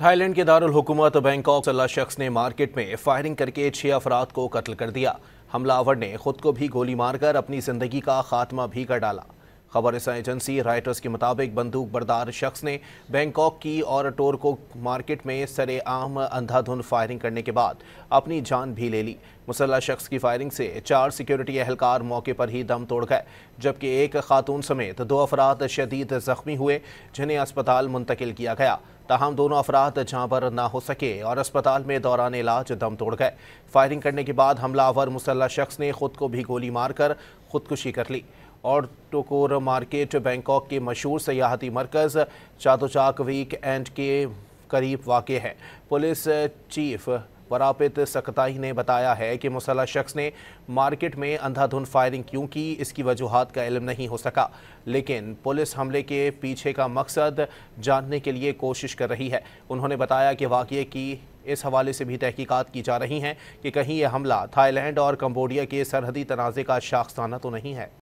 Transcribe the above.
Thai land کے دارالحکومت Bangkok سے شخص نے مارکیٹ میں فائرنگ کرکے 6 افراد کو قتل کر دیا۔ حملہ آور نے خود کو بھی گولی مار کر اپنی زندگی کا خاتمہ بھی کر ڈالا۔ خبر رساں ایجنسی رائٹرز کے مطابق بندوق بردار شخص نے بینکاک کی اور ٹورکو مارکیٹ میں سرے عام اندھا دھند فائرنگ کرنے کے بعد اپنی جان بھی لے لی۔ مسلح شخص کی فائرنگ سے 4 سیکیورٹی اہلکار موقع پر ہی دم توڑ گئے، جبکہ ایک خاتون سمیت 2 افراد شدید زخمی ہوئے جنہیں اسپتال منتقل کیا گیا۔ تاہم دونوں افراد جاں بر نہ ہو سکے اور اسپتال میں دوران علاج دم توڑ گئے۔ فائرنگ کرنے کے بعد حملہ آور مسلح شخص نے خود کو بھی گولی مار کر خودکشی کر لی اور ٹوکور مارکیٹ بینکاک کے مشہور سیاحتی مرکز چاتوچاک ویک اینڈ کے قریب واقع ہے۔ پولیس چیف وراپت سکتائی نے بتایا ہے کہ مسلح شخص نے مارکیٹ میں اندھا دھند فائرنگ کیوں کی، اس کی وجوہات کا علم نہیں ہو سکا، لیکن پولیس حملے کے پیچھے کا مقصد جاننے کے لیے کوشش کر رہی ہے۔ انہوں نے بتایا کہ واقعے کی اس حوالے سے بھی تحقیقات کی جا رہی ہیں کہ کہیں یہ حملہ تھائی لینڈ اور کمبوڈیا کے سرحدی تنازع کا شاخسانہ تو نہیں ہے۔